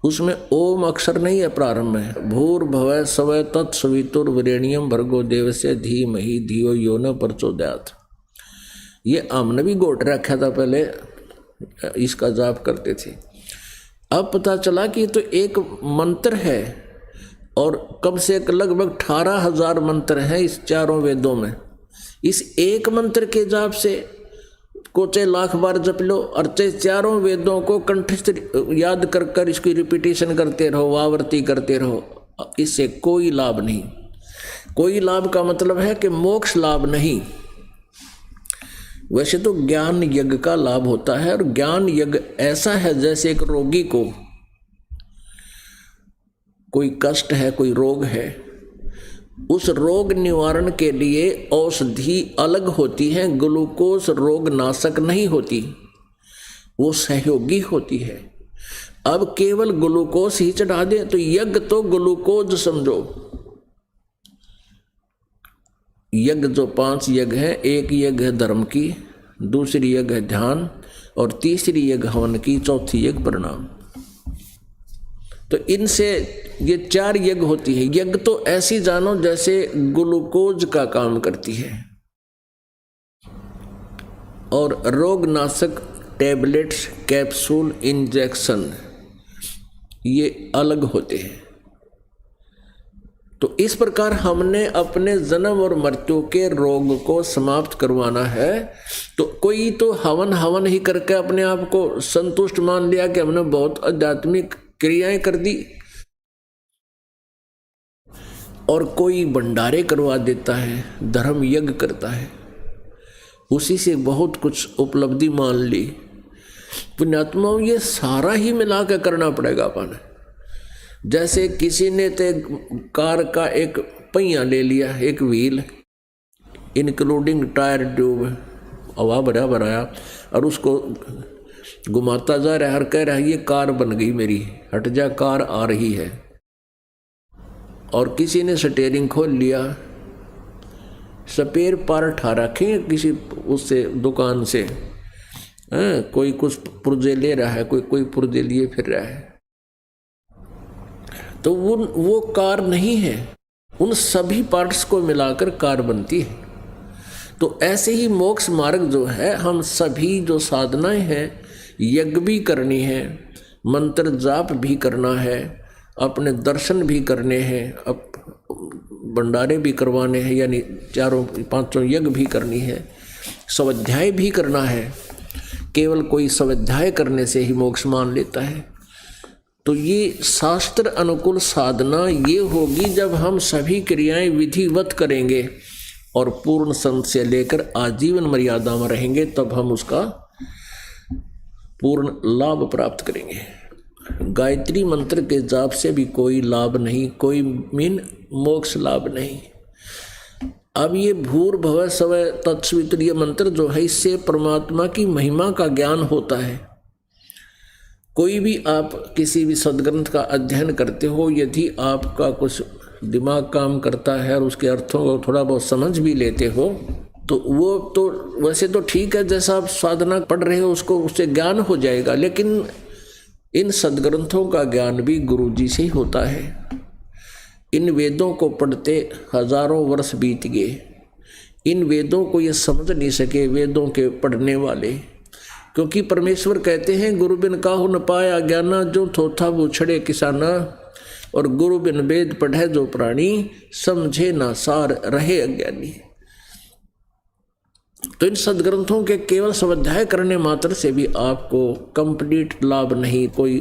उसमें ओम अक्षर नहीं है प्रारंभ में। भूर्भुवः स्वः तत्सवितुर्वरेण्यं भर्गो देवस्य धीमहि धियो यो न प्रचोदयात्। ये हमने भी गोट रखा था पहले, इसका जाप करते थे। अब पता चला कि तो एक मंत्र है और कम से लगभग 18,000 मंत्र हैं इस चारों वेदों में। इस एक मंत्र के जाप से को चाहे लाख बार जप लो और चाहे चारों वेदों को कंठस्थ याद कर कर इसकी रिपीटेशन करते रहो, आवृत्ति करते रहो, इससे कोई लाभ नहीं। कोई लाभ का मतलब है कि मोक्ष लाभ नहीं। वैसे तो ज्ञान यज्ञ का लाभ होता है, और ज्ञान यज्ञ ऐसा है जैसे एक रोगी को कोई कष्ट है, कोई रोग है, उस रोग निवारण के लिए औषधि अलग होती है। ग्लूकोज रोग नाशक नहीं होती, वो सहयोगी होती है। अब केवल ग्लूकोज ही चढ़ा दे तो यज्ञ तो ग्लूकोज समझो। यज्ञ जो 5 यज्ञ है, एक यज्ञ है धर्म की, दूसरी यज्ञ है ध्यान, और तीसरी यज्ञ हवन की, चौथी यज्ञ प्रणाम। तो इनसे ये 4 यज्ञ होती है। यज्ञ तो ऐसी जानो जैसे ग्लूकोज का काम करती है, और रोगनाशक टैबलेट्स, कैप्सूल, इंजेक्शन ये अलग होते हैं। तो इस प्रकार हमने अपने जन्म और मृत्यु के रोग को समाप्त करवाना है। तो कोई तो हवन ही करके अपने आप को संतुष्ट मान लिया कि हमने बहुत आध्यात्मिक क्रियाएं कर दी, और कोई भंडारे करवा देता है, धर्म यज्ञ करता है, उसी से बहुत कुछ उपलब्धि मान ली। पुण्यात्माओं, ये सारा ही मिला के करना पड़ेगा अपन। जैसे किसी ने तो कार का एक पहिया ले लिया, एक व्हील इंक्लूडिंग टायर ट्यूब, हवा भराया, और उसको घुमाता जा रहा है, हर कह रहा है ये कार बन गई मेरी, हट जा कार आ रही है। और किसी ने स्टीयरिंग खोल लिया, स्पेयर पार्ट उठा रखे किसी उससे दुकान से, कोई कुछ पुर्जे ले रहा है, कोई पुर्जे लिए फिर रहा है, तो वो कार नहीं है। उन सभी पार्ट्स को मिलाकर कार बनती है। तो ऐसे ही मोक्ष मार्ग जो है, हम सभी जो साधनाएं हैं, यज्ञ भी करनी है, मंत्र जाप भी करना है, अपने दर्शन भी करने हैं, भंडारे भी करवाने हैं, यानी 4-5 यज्ञ भी करनी है, स्वाध्याय भी करना है। केवल कोई स्वाध्याय करने से ही मोक्ष मान लेता है। तो ये शास्त्र अनुकूल साधना ये होगी जब हम सभी क्रियाएं विधिवत करेंगे और पूर्ण संत से लेकर आजीवन मर्यादा में रहेंगे, तब हम उसका पूर्ण लाभ प्राप्त करेंगे। गायत्री मंत्र के जाप से भी कोई लाभ नहीं, कोई मोक्ष लाभ नहीं। अब ये भूर्भुवः स्वः तत्सवितुर्य मंत्र जो है, इससे परमात्मा की महिमा का ज्ञान होता है। कोई भी आप किसी भी सदग्रंथ का अध्ययन करते हो, यदि आपका कुछ दिमाग काम करता है और उसके अर्थों को थोड़ा बहुत समझ भी लेते हो, तो वो तो वैसे तो ठीक है, जैसा आप साधना पढ़ रहे हो उसको उससे ज्ञान हो जाएगा। लेकिन इन सदग्रंथों का ज्ञान भी गुरु जी से ही होता है। इन वेदों को पढ़ते हजारों वर्ष बीत गए, इन वेदों को ये समझ नहीं सके वेदों के पढ़ने वाले, क्योंकि परमेश्वर कहते हैं गुरु बिन काहू न पाया ज्ञाना, जो थोथा वो छड़े किसाना, और गुरु बिन वेद पढ़े जो प्राणी, समझे ना सार रहे अज्ञानी। तो इन सदग्रंथों के केवल स्वाध्याय करने मात्र से भी आपको कंप्लीट लाभ नहीं, कोई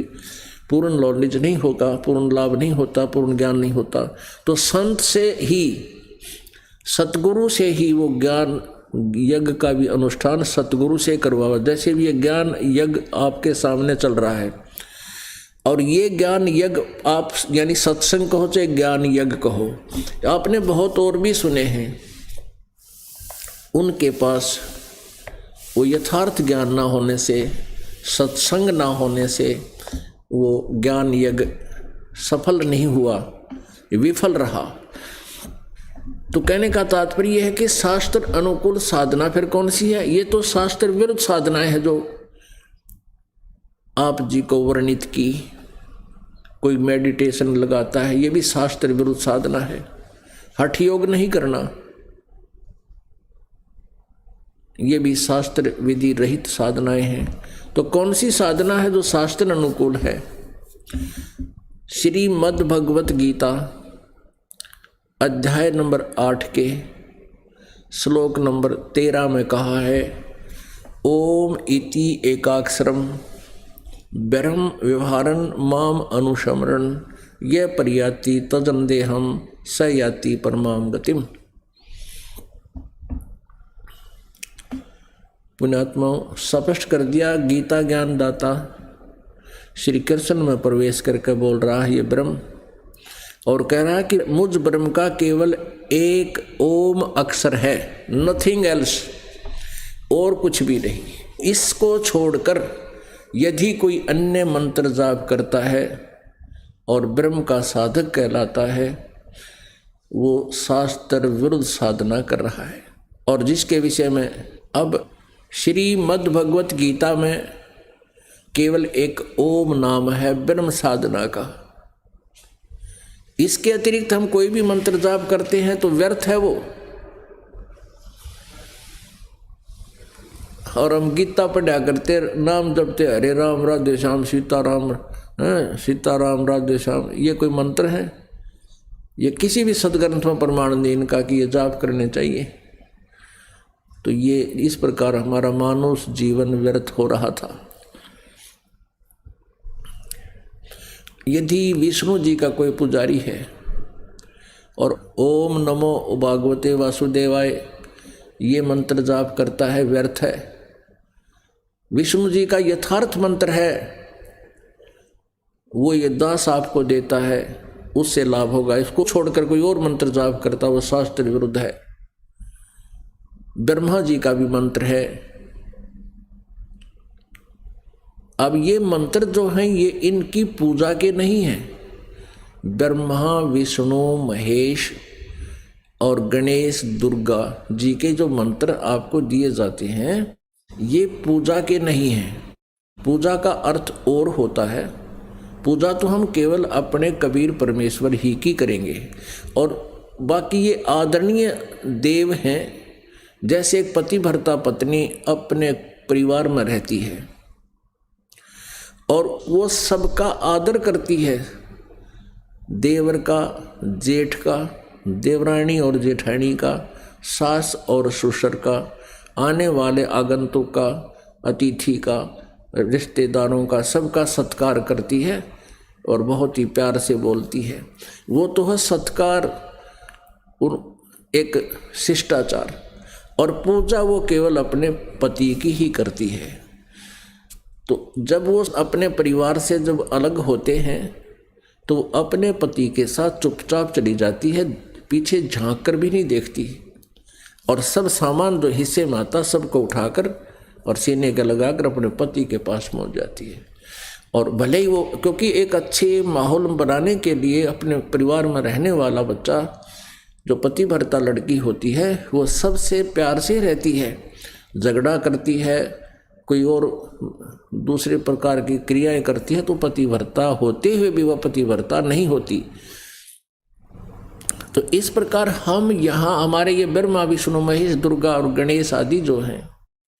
पूर्ण नॉलेज नहीं होगा, पूर्ण लाभ नहीं होता, पूर्ण ज्ञान नहीं होता। तो संत से ही, सतगुरु से ही वो ज्ञान यज्ञ का भी अनुष्ठान सतगुरु से करवावा। जैसे भी ये ज्ञान यज्ञ आपके सामने चल रहा है, और ये ज्ञान यज्ञ आप यानी सत्संग कहो चाहे ज्ञान यज्ञ कहो, आपने बहुत और भी सुने हैं, उनके पास वो यथार्थ ज्ञान ना होने से, सत्संग ना होने से वो ज्ञान यज्ञ सफल नहीं हुआ, विफल रहा। तो कहने का तात्पर्य यह है कि शास्त्र अनुकूल साधना फिर कौन सी है? ये तो शास्त्र विरुद्ध साधनाएं हैं जो आप जी को वर्णित की। कोई मेडिटेशन लगाता है, ये भी शास्त्र विरुद्ध साधना है। हठ योग नहीं करना, ये भी शास्त्र विधि रहित साधनाएं हैं। तो कौन सी साधना है जो शास्त्र अनुकूल है? श्रीमद् भगवत गीता अध्याय नंबर 8 के श्लोक नंबर 13 में कहा है, ओम इति एकाक्षरम ब्रह्म व्यवहारन माम अनुशमरण ये परियाति तजन्देहम स याति परमाम गतिम। पुण्यात्माओं, स्पष्ट कर दिया। गीता ज्ञान दाता श्री कृष्ण में प्रवेश करके बोल रहा है ये ब्रह्म, और कह रहा है कि मुझ ब्रह्म का केवल एक ओम अक्षर है, नथिंग एल्स, और कुछ भी नहीं। इसको छोड़कर यदि कोई अन्य मंत्र जाप करता है और ब्रह्म का साधक कहलाता है, वो शास्त्र विरुद्ध साधना कर रहा है। और जिसके विषय में अब श्रीमद् भगवत गीता में केवल एक ओम नाम है ब्रह्म साधना का। इसके अतिरिक्त हम कोई भी मंत्र जाप करते हैं तो व्यर्थ है वो। और हम गीता पढ़ा करते, नाम जपते, हरे राम राधे श्याम सीताराम, सीताराम राधे श्याम, ये कोई मंत्र है? ये किसी भी सदग्रंथ में प्रमाण नहीं इनका कि ये जाप करने चाहिए। तो ये इस प्रकार हमारा मानव जीवन व्यर्थ हो रहा था। यदि विष्णु जी का कोई पुजारी है और ओम नमो भागवते वासुदेवाय ये मंत्र जाप करता है, व्यर्थ है। विष्णु जी का यथार्थ मंत्र है, वो ये दास आपको देता है, उससे लाभ होगा। इसको छोड़कर कोई और मंत्र जाप करता, वो शास्त्र विरुद्ध है। ब्रह्मा जी का भी मंत्र है। अब ये मंत्र जो हैं ये इनकी पूजा के नहीं हैं। ब्रह्मा विष्णु महेश और गणेश दुर्गा जी के जो मंत्र आपको दिए जाते हैं ये पूजा के नहीं हैं। पूजा का अर्थ और होता है। पूजा तो हम केवल अपने कबीर परमेश्वर ही की करेंगे, और बाकी ये आदरणीय देव हैं। जैसे एक पतिव्रता पत्नी अपने परिवार में रहती है और वो सबका आदर करती है, देवर का, जेठ का, देवरानी और जेठानी का, सास और ससुर का, आने वाले आगंतुक का, अतिथि का, रिश्तेदारों का, सबका सत्कार करती है और बहुत ही प्यार से बोलती है। वो तो है सत्कार, एक शिष्टाचार। और पूजा वो केवल अपने पति की ही करती है। तो जब वो अपने परिवार से जब अलग होते हैं तो अपने पति के साथ चुपचाप चली जाती है, पीछे झांक कर भी नहीं देखती, और सब सामान जो हिस्से में आता सबको उठाकर और सीने के लगाकर अपने पति के पास पहुंच जाती है। और भले ही वो, क्योंकि एक अच्छे माहौल बनाने के लिए अपने परिवार में रहने वाला बच्चा, जो पतिव्रता लड़की होती है, वो सबसे प्यार से रहती है, झगड़ा करती है, कोई और दूसरे प्रकार की क्रियाएं करती है, तो पतिव्रता होते हुए भी वह पतिव्रता नहीं होती। तो इस प्रकार हम यहाँ हमारे ये ब्रह्मा विष्णु महेश दुर्गा और गणेश आदि जो हैं,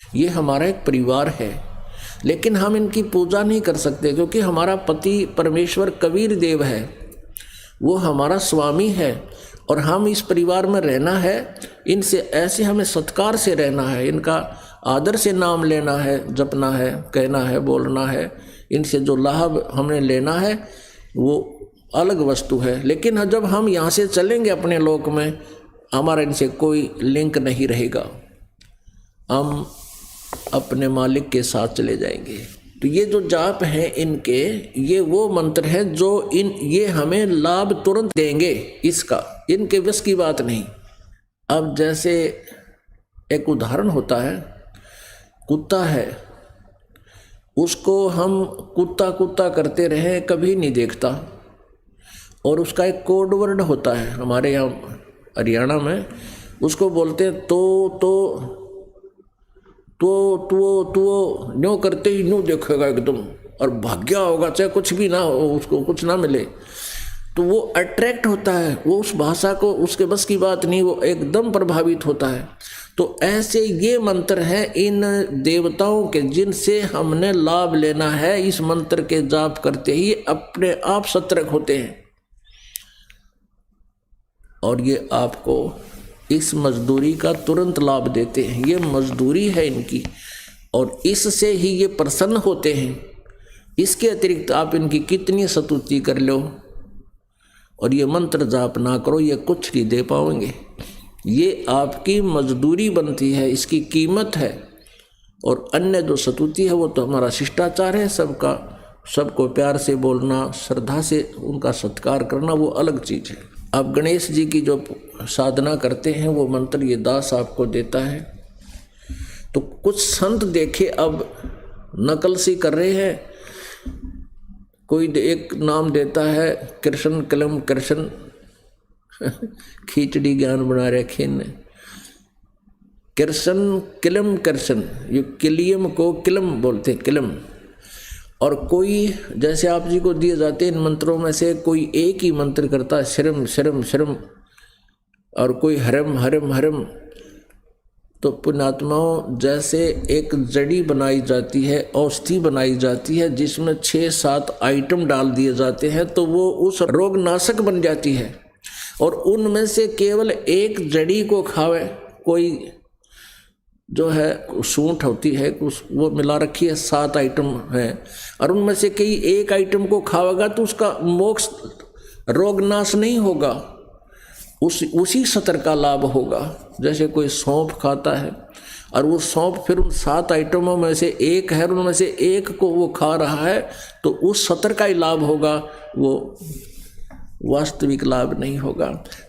ये हमारा एक परिवार है, लेकिन हम इनकी पूजा नहीं कर सकते, क्योंकि हमारा पति परमेश्वर कबीर देव है, वो हमारा स्वामी है, और हम इस परिवार में रहना है। इनसे ऐसे हमें सत्कार से रहना है, इनका आदर से नाम लेना है, जपना है, कहना है, बोलना है। इनसे जो लाभ हमें लेना है वो अलग वस्तु है। लेकिन जब हम यहाँ से चलेंगे अपने लोक में, हमारा इनसे कोई लिंक नहीं रहेगा, हम अपने मालिक के साथ चले जाएंगे। तो ये जो जाप हैं इनके, ये वो मंत्र हैं जो ये हमें लाभ तुरंत देंगे, इसका इनके बस की बात नहीं। अब जैसे एक उदाहरण होता है, कुत्ता है, उसको हम कुत्ता कुत्ता करते रहे कभी नहीं देखता, और उसका एक कोड वर्ड होता है हमारे यहाँ हरियाणा में, उसको बोलते हैं तो न्यों करते ही न्यों देखेगा एकदम, और भाग्या होगा, चाहे कुछ भी ना हो, उसको कुछ ना मिले, तो वो अट्रैक्ट होता है, वो उस भाषा को, उसके बस की बात नहीं, वो एकदम प्रभावित होता है। तो ऐसे ये मंत्र हैं इन देवताओं के, जिनसे हमने लाभ लेना है। इस मंत्र के जाप करते ही अपने आप सतर्क होते हैं, और ये आपको इस मजदूरी का तुरंत लाभ देते हैं। ये मजदूरी है इनकी, और इससे ही ये प्रसन्न होते हैं। इसके अतिरिक्त आप इनकी कितनी स्तुति कर लो और ये मंत्र जाप ना करो, ये कुछ नहीं दे पाओगे। ये आपकी मजदूरी बनती है, इसकी कीमत है। और अन्य जो स्तुति है वो तो हमारा शिष्टाचार है, सबको प्यार से बोलना, श्रद्धा से उनका सत्कार करना, वो अलग चीज़ है। आप गणेश जी की जो साधना करते हैं वो मंत्र ये दास आपको देता है। तो कुछ संत देखे अब नकल सी कर रहे हैं, कोई एक नाम देता है कृष्ण कलम कृष्ण खिचड़ी ज्ञान बना रखे ने, कृष्ण किलम कृष्ण, ये किलियम को किलम बोलते हैं, किलम। और कोई जैसे आप जी को दिए जाते हैं इन मंत्रों में से कोई एक ही मंत्र करता है शरम शरम शरम, और कोई हरम हरम हरम। तो पुण्यात्माओं, जैसे एक जड़ी बनाई जाती है, औषधि बनाई जाती है, जिसमें 6-7 आइटम डाल दिए जाते हैं, तो वो उस रोगनाशक बन जाती है। और उनमें से केवल एक जड़ी को खावे, कोई जो है सूंठ होती है वो मिला रखी है, 7 आइटम है, और उनमें से कई एक आइटम को खावेगा तो उसका मोक्ष रोगनाश नहीं होगा, उसी सतर का लाभ होगा। जैसे कोई सौंफ खाता है और वो सौंफ फिर उन 7 आइटमों में से एक है, उनमें से एक को वो खा रहा है, तो उस सतर का ही लाभ होगा, वो वास्तविक लाभ नहीं होगा।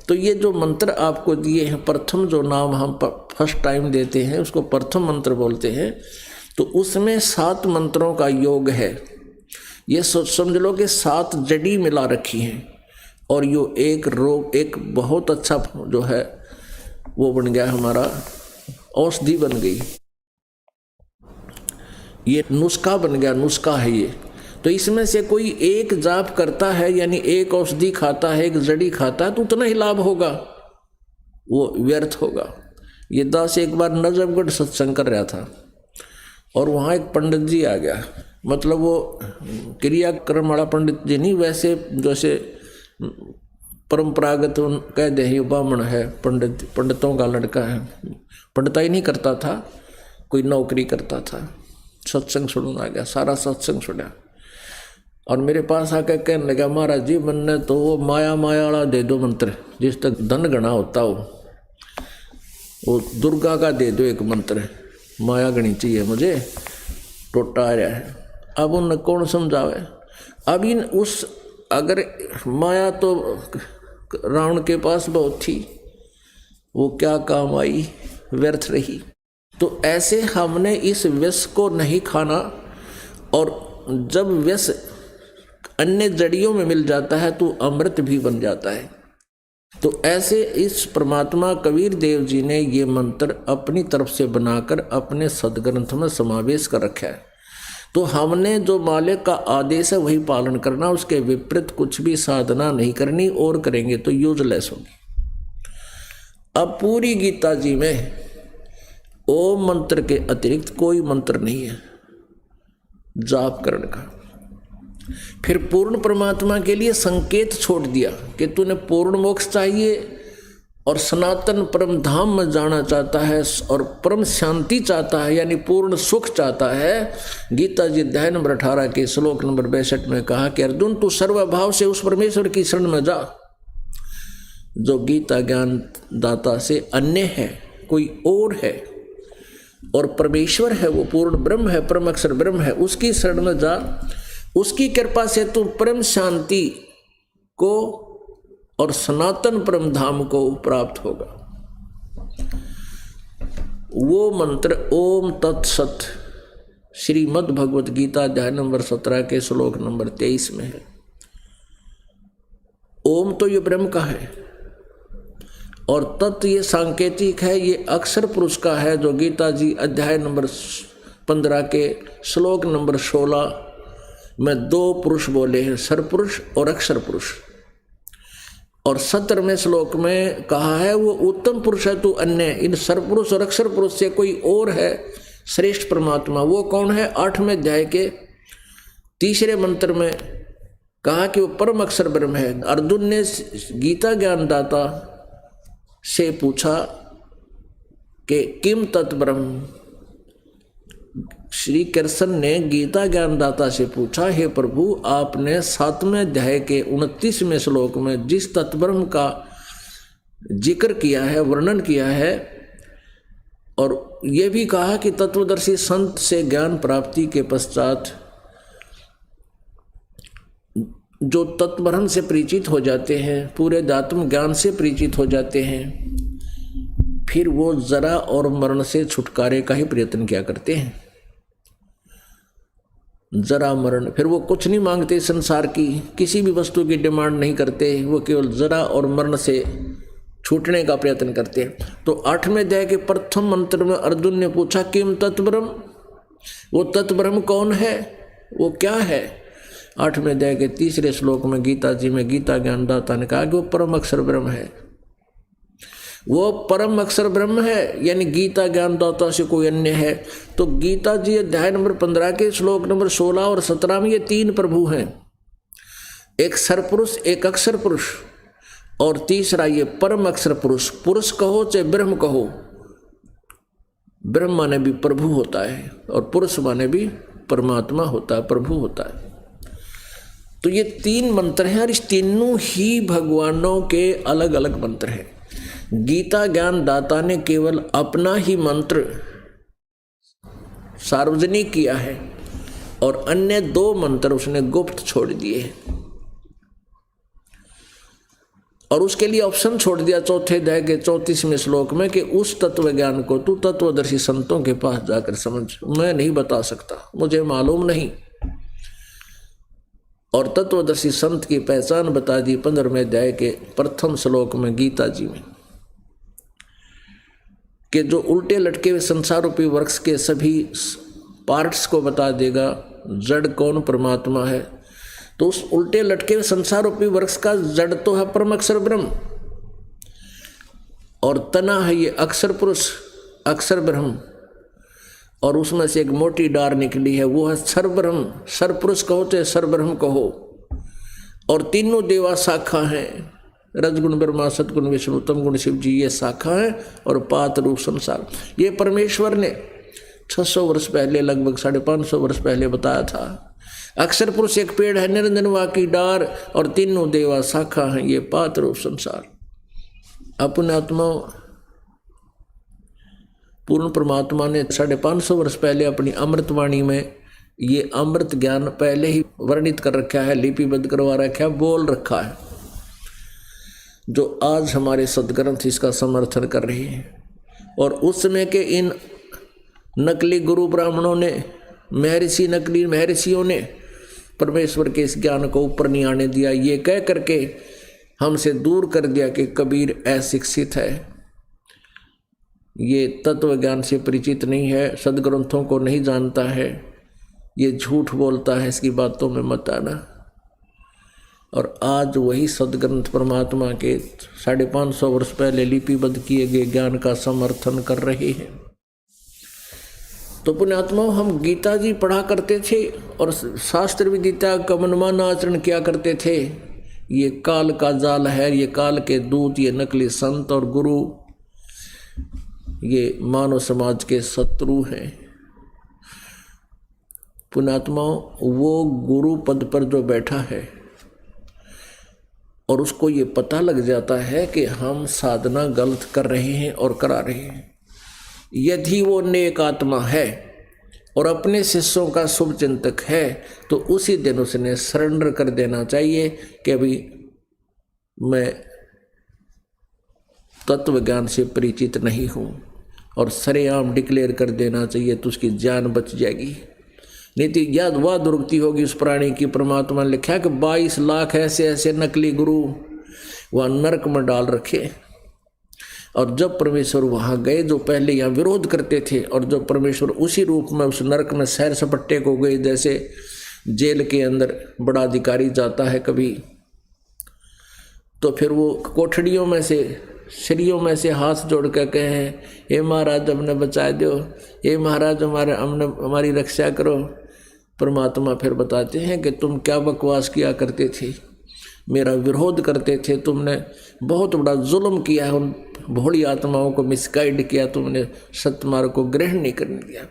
तो ये जो मंत्र आपको दिए हैं, प्रथम जो नाम हम फर्स्ट टाइम देते हैं उसको प्रथम मंत्र बोलते हैं, तो उसमें 7 मंत्रों का योग है। ये समझ लो कि 7 जड़ी मिला रखी हैं, और यो एक बहुत अच्छा जो है वो बन गया, हमारा औषधि बन गई, ये नुस्खा बन गया, नुस्खा है ये। तो इसमें से कोई एक जाप करता है, यानी एक औषधि खाता है, एक जड़ी खाता है, तो उतना ही लाभ होगा, वो व्यर्थ होगा। ये दास एक बार नजफगढ़ सत्संग कर रहा था, और वहाँ एक पंडित जी आ गया, मतलब वो क्रियाक्रम वाला पंडित जी नहीं, वैसे जैसे परंपरागत कह दे ये ब्राह्मण है, पंडितों का लड़का है, पंडिताई नहीं करता था, कोई नौकरी करता था। सत्संग सुनने आ गया, सारा सत्संग सुना, और मेरे पास आकर कहने लगा, महाराज जी मैंने तो वो माया वाला दे दो मंत्र, जिस तक धन गणा होता हो, वो दुर्गा का दे दो एक मंत्र, माया गणी चाहिए मुझे, टोटा आ रहा है। अब उन कौन समझावे, अब इन उस अगर माया तो रावण के पास बहुत थी, वो क्या काम आई, व्यर्थ रही। तो ऐसे हमने इस विष को नहीं खाना, और जब विष अन्य जड़ियों में मिल जाता है तो अमृत भी बन जाता है। तो ऐसे इस परमात्मा कबीर देव जी ने ये मंत्र अपनी तरफ से बनाकर अपने सदग्रंथ में समावेश कर रखा है। तो हमने जो मालिक का आदेश है वही पालन करना, उसके विपरीत कुछ भी साधना नहीं करनी, और करेंगे तो यूजलेस होगी। अब पूरी गीता जी में ओम मंत्र के अतिरिक्त कोई मंत्र नहीं है जाप करने का। फिर पूर्ण परमात्मा के लिए संकेत छोड़ दिया कि तूने पूर्ण मोक्ष चाहिए और सनातन परम धाम में जाना चाहता है और परम शांति चाहता है, यानी पूर्ण सुख चाहता है। गीता जी अध्याय नंबर 18 के श्लोक नंबर 62 में कहा कि अर्जुन तू सर्वभाव से उस परमेश्वर की शरण में जा जो गीता ज्ञान दाता से अन्य है, कोई और है, और परमेश्वर है, वो पूर्ण ब्रह्म है, परम अक्षर ब्रह्म है, उसकी शरण में जा। उसकी कृपा से तू परम शांति को और सनातन परम धाम को प्राप्त होगा। वो मंत्र ओम तत्सत श्रीमद् भगवत गीता अध्याय नंबर 17 के श्लोक नंबर 23 में है। ओम तो ये ब्रह्म का है, और तत् ये सांकेतिक है, ये अक्षर पुरुष का है, जो गीता जी अध्याय नंबर 15 के श्लोक नंबर 16 में 2 पुरुष बोले हैं, सरपुरुष और अक्षर पुरुष। और 17वें श्लोक में कहा है वो उत्तम पुरुष है तू अन्य, इन सरपुरुष और अक्षर पुरुष से कोई और है श्रेष्ठ परमात्मा, वो कौन है? 8वें अध्याय के 3रे मंत्र में कहा कि वो परम अक्षर ब्रह्म है। अर्जुन ने गीता ज्ञानदाता से पूछा कि किम तत्ब्रह्म, श्री कृष्ण ने गीता ज्ञानदाता से पूछा, हे प्रभु आपने 7वें अध्याय के 29वें श्लोक में जिस तत्ब्रह्म का जिक्र किया है, वर्णन किया है, और ये भी कहा कि तत्वदर्शी संत से ज्ञान प्राप्ति के पश्चात जो तत्ब्रह्म से परिचित हो जाते हैं, पूरे आत्म ज्ञान से परिचित हो जाते हैं, फिर वो जरा और मरण से छुटकारे का ही प्रयत्न किया करते हैं। जरा मरण, फिर वो कुछ नहीं मांगते संसार की, किसी भी वस्तु की डिमांड नहीं करते, वो केवल जरा और मरण से छूटने का प्रयत्न करते हैं। तो 8वें अध्याय के प्रथम मंत्र में अर्जुन ने पूछा किम तत्ब्रह्म, वो तत्ब्रह्म कौन है, वो क्या है? 8वें अध्याय के 3रे श्लोक में गीता जी में गीता ज्ञानदाता ने कहा कि वो परम अक्षर ब्रह्म है। वो परम अक्षर ब्रह्म है, यानी गीता ज्ञानदाता से कोई अन्य है। तो गीता जी अध्याय नंबर 15 के श्लोक नंबर 16 और 17 में ये 3 प्रभु हैं, एक सरपुरुष, एक अक्षर पुरुष और तीसरा ये परम अक्षर पुरुष। पुरुष कहो चाहे ब्रह्म कहो, ब्रह्म माने भी प्रभु होता है और पुरुष माने भी परमात्मा होता है, प्रभु होता है। तो ये 3 मंत्र हैं और इस तीनों ही भगवानों के अलग अलग मंत्र हैं। गीता ज्ञान दाता ने केवल अपना ही मंत्र सार्वजनिक किया है और अन्य 2 मंत्र उसने गुप्त छोड़ दिए हैं, और उसके लिए ऑप्शन छोड़ दिया 4थे अध्याय के 34वें श्लोक में कि उस तत्व ज्ञान को तू तत्वदर्शी संतों के पास जाकर समझ, मैं नहीं बता सकता, मुझे मालूम नहीं। और तत्वदर्शी संत की पहचान बता दी 15वें अध्याय के प्रथम श्लोक में गीता जी में, कि जो उल्टे लटके हुए संसार रूपी वृक्ष के सभी पार्ट्स को बता देगा, जड़ कौन परमात्मा है। तो उस उल्टे लटके हुए संसार रूपी वृक्ष का जड़ तो है परम अक्षर ब्रह्म, और तना है ये अक्षर पुरुष, अक्षर ब्रह्म, और उसमें से एक मोटी डार निकली है, वो है सर ब्रह्म। सर पुरुष कहो चाहे सर ब्रह्म कहो, और तीनों देवा शाखा हैं, रजगुण ब्रह्मा, सतगुण विष्णु, तम गुण शिव जी, ये शाखा है, और पात रूप संसार। ये परमेश्वर ने 600 वर्ष पहले, लगभग 550 वर्ष पहले बताया था। अक्षर पुरुष एक पेड़ है, निरंजन वा की डार, और तीनों देवा शाखा हैं, ये पात रूप संसार। अपने आत्मा पूर्ण परमात्मा ने 550 वर्ष पहले अपनी अमृतवाणी में ये अमृत ज्ञान पहले ही वर्णित कर रखा है, लिपिबद्ध करवा रखा है, बोल रखा है, जो आज हमारे सदग्रंथ इसका समर्थन कर रहे हैं। और उस समय के इन नकली गुरु ब्राह्मणों ने, नकली महर्षियों ने परमेश्वर के इस ज्ञान को ऊपर नहीं आने दिया, ये कह करके हमसे दूर कर दिया कि कबीर अशिक्षित है, ये तत्व ज्ञान से परिचित नहीं है, सदग्रंथों को नहीं जानता है, ये झूठ बोलता है, इसकी बातों में मत आना। और आज वही सदग्रंथ परमात्मा के 550 वर्ष पहले लिपिबद्ध किए गए ज्ञान का समर्थन कर रहे हैं। तो पुण्यात्माओं, हम गीता जी पढ़ा करते थे और शास्त्र विदिता का मनमाना आचरण किया करते थे। ये काल का जाल है, ये काल के दूत, ये नकली संत और गुरु, ये मानव समाज के शत्रु हैं। पुण्यात्माओं, वो गुरु पद पर जो बैठा है और उसको ये पता लग जाता है कि हम साधना गलत कर रहे हैं और करा रहे हैं, यदि वो नेक आत्मा है और अपने शिष्यों का शुभ चिंतक है, तो उसी दिन उसने सरेंडर कर देना चाहिए कि अभी मैं तत्व ज्ञान से परिचित नहीं हूँ, और सरेआम डिक्लेयर कर देना चाहिए, तो उसकी जान बच जाएगी। नहीं तो याद वह दुर्गति होगी उस प्राणी की। परमात्मा ने लिखा कि 22 लाख ऐसे ऐसे नकली गुरु वह नरक में डाल रखे। और जब परमेश्वर वहाँ गए, जो पहले यहाँ विरोध करते थे, और जब परमेश्वर उसी रूप में उस नरक में सैर सपट्टे को गए, जैसे जेल के अंदर बड़ा अधिकारी जाता है कभी, तो फिर वो कोठड़ियों में से श्रियों में से हाथ जोड़ कर कहे, हे महाराज हमने बचा दो, हे महाराज हमारी रक्षा करो। परमात्मा फिर बताते हैं कि तुम क्या बकवास किया करते थे, मेरा विरोध करते थे, तुमने बहुत बड़ा जुल्म किया है, उन भोली आत्माओं को मिसगाइड किया, तुमने सत्मार्ग को ग्रहण नहीं करने दिया।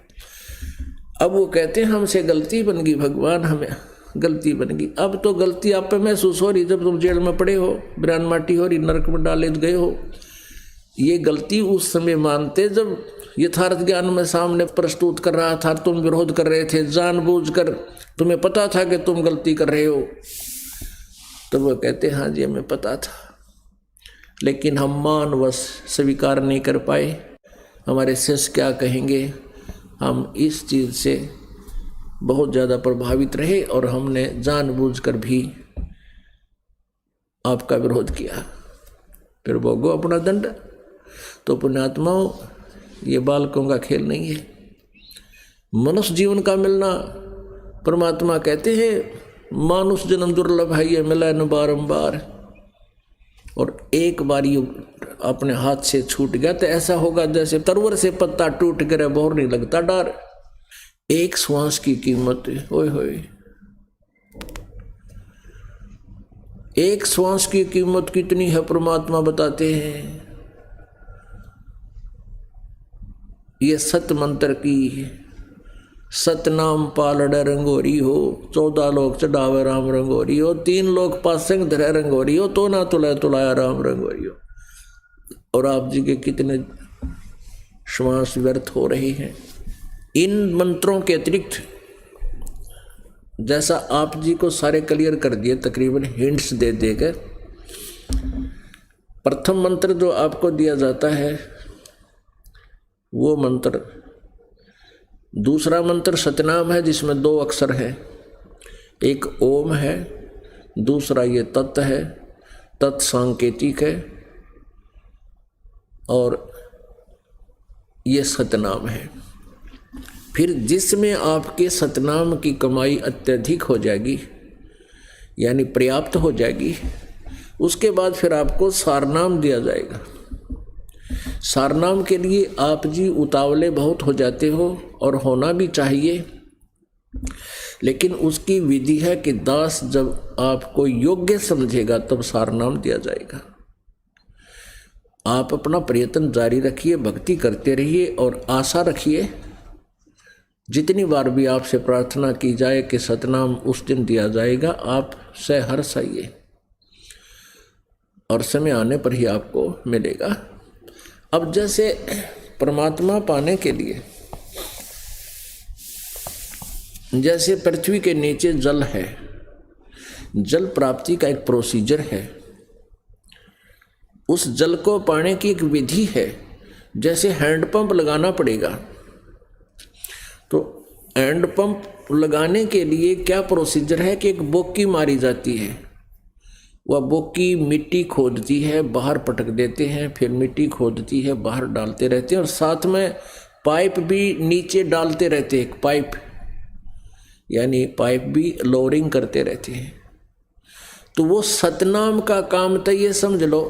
अब वो कहते हैं हमसे गलती बन गई भगवान, हमें गलती बन गई। अब तो गलती आप पे महसूस हो रही जब तुम जेल में पड़े हो, बिरान माटी हो रही, नरक में डाले गए हो। ये गलती उस समय मानते जब यथार्थ ज्ञान में सामने प्रस्तुत कर रहा था, तुम विरोध कर रहे थे जानबूझकर, तुम्हें पता था कि तुम गलती कर रहे हो। तो वो कहते हाँ जी हमें पता था, लेकिन हम मानवश स्वीकार नहीं कर पाए। हमारे शिष्य क्या कहेंगे, हम इस चीज़ से बहुत ज़्यादा प्रभावित रहे और हमने जानबूझकर भी आपका विरोध किया। फिर भोगो अपना दंड। तो पुण्यात्माओं, ये बालकों का खेल नहीं है। मनुष्य जीवन का मिलना, परमात्मा कहते हैं मानुष जन्म दुर्लभ है, ये मिला न बारंबार। और एक बार ये अपने हाथ से छूट गया तो ऐसा होगा जैसे तरवर से पत्ता टूट गिरे, बोर नहीं लगता डार। एक श्वास की कीमत, ओए होए, एक श्वास की कीमत कितनी है परमात्मा बताते हैं। ये सत मंत्र की सतनाम पालड़ रंगोरी हो, 14 लोग चढ़ावे राम रंगोरी हो, 3 लोग पासंग धरे रंगोरी हो, तो ना तुलाया तुलाया राम रंगोरी हो। और आप जी के कितने श्वास व्यर्थ हो रहे हैं इन मंत्रों के अतिरिक्त। जैसा आप जी को सारे क्लियर कर दिए तकरीबन हिंट्स दे देकर। प्रथम मंत्र जो आपको दिया जाता है वो मंत्र, दूसरा मंत्र सतनाम है जिसमें 2 अक्षर हैं, एक ओम है, दूसरा ये तत् है, तत् सांकेतिक है, और ये सतनाम है। फिर जिसमें आपके सतनाम की कमाई अत्यधिक हो जाएगी, यानी पर्याप्त हो जाएगी, उसके बाद फिर आपको सारनाम दिया जाएगा। सारनाम के लिए आप जी उतावले बहुत हो जाते हो, और होना भी चाहिए, लेकिन उसकी विधि है कि दास जब आपको योग्य समझेगा तब सारनाम दिया जाएगा। आप अपना प्रयत्न जारी रखिए, भक्ति करते रहिए और आशा रखिए जितनी बार भी आपसे प्रार्थना की जाए कि सतनाम उस दिन दिया जाएगा, आप सहर्ष आइए और समय आने पर ही आपको मिलेगा। अब जैसे परमात्मा पाने के लिए जैसे पृथ्वी के नीचे जल है, जल प्राप्ति का एक प्रोसीजर है, उस जल को पाने की एक विधि है। जैसे हैंडपंप लगाना पड़ेगा, तो हैंडपंप लगाने के लिए क्या प्रोसीजर है कि एक बोकी मारी जाती है, वह बोकी मिट्टी खोदती है, बाहर पटक देते हैं, फिर मिट्टी खोदती है, बाहर डालते रहते हैं, और साथ में पाइप भी नीचे डालते रहते हैं, पाइप यानी पाइप भी लोअरिंग करते रहते हैं। तो वो सतनाम का काम तो ये समझ लो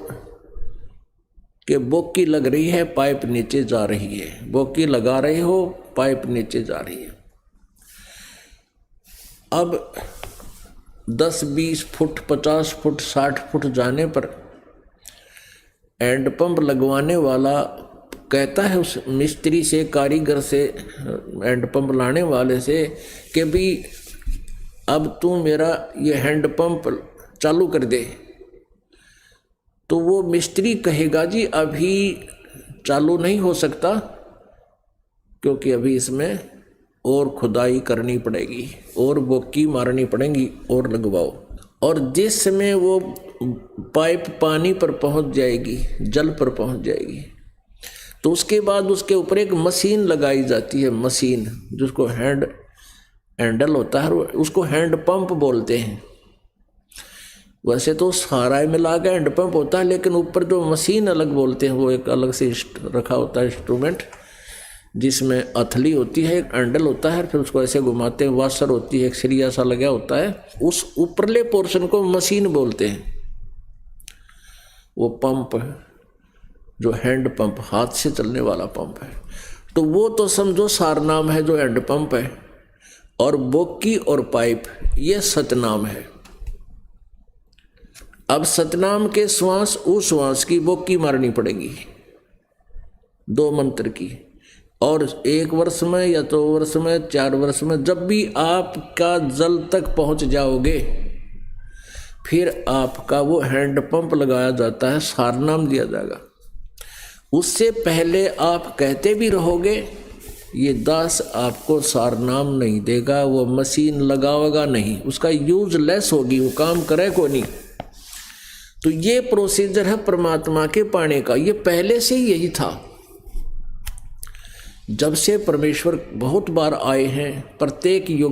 कि बोकी लग रही है, पाइप नीचे जा रही है, बोकी लगा रहे हो, पाइप नीचे जा रही है। अब 10-20 फुट, 50 फुट, 60 फुट जाने पर हैंडपंप लगवाने वाला कहता है उस मिस्त्री से, कारीगर से, हैंडपंप लाने वाले से कि भी अब तू मेरा ये हैंडपंप चालू कर दे। तो वो मिस्त्री कहेगा जी अभी चालू नहीं हो सकता, क्योंकि अभी इसमें और खुदाई करनी पड़ेगी और बोकी मारनी पड़ेगी और लगवाओ। और जिस समय वो पाइप पानी पर पहुंच जाएगी, जल पर पहुंच जाएगी, तो उसके बाद उसके ऊपर एक मशीन लगाई जाती है, मशीन जिसको हैंडल होता है, उसको हैंड पंप बोलते हैं। वैसे तो सारा मिला के हैंड पंप होता है, लेकिन ऊपर जो मशीन अलग बोलते हैं वो एक अलग से रखा होता है इंस्ट्रूमेंट, जिसमें अथली होती है, एक हैंडल होता है, फिर उसको ऐसे घुमाते हैं, वाशर होती है, एक सरिया सा लगा होता है, उस ऊपरले पोर्शन को मशीन बोलते हैं। वो पंप जो हैंड पंप, हाथ से चलने वाला पंप है, तो वो तो समझो सारनाम है जो हैंड पंप है, और बोकी और पाइप ये सतनाम है। अब सतनाम के श्वास उस श्वास की बोकी मारनी पड़ेगी 2 मंत्र की, और 1 वर्ष में या 2 वर्ष में 4 वर्ष में जब भी आपका जल तक पहुंच जाओगे, फिर आपका वो हैंड पंप लगाया जाता है, सारनाम दिया जाएगा। उससे पहले आप कहते भी रहोगे, ये दास आपको सारनाम नहीं देगा, वो मशीन लगावेगा नहीं, उसका यूजलेस होगी, वो काम करे को नहीं। तो ये प्रोसीजर है परमात्मा के पाने का, ये पहले से ही यही था। जब से परमेश्वर बहुत बार आए हैं, प्रत्येक युग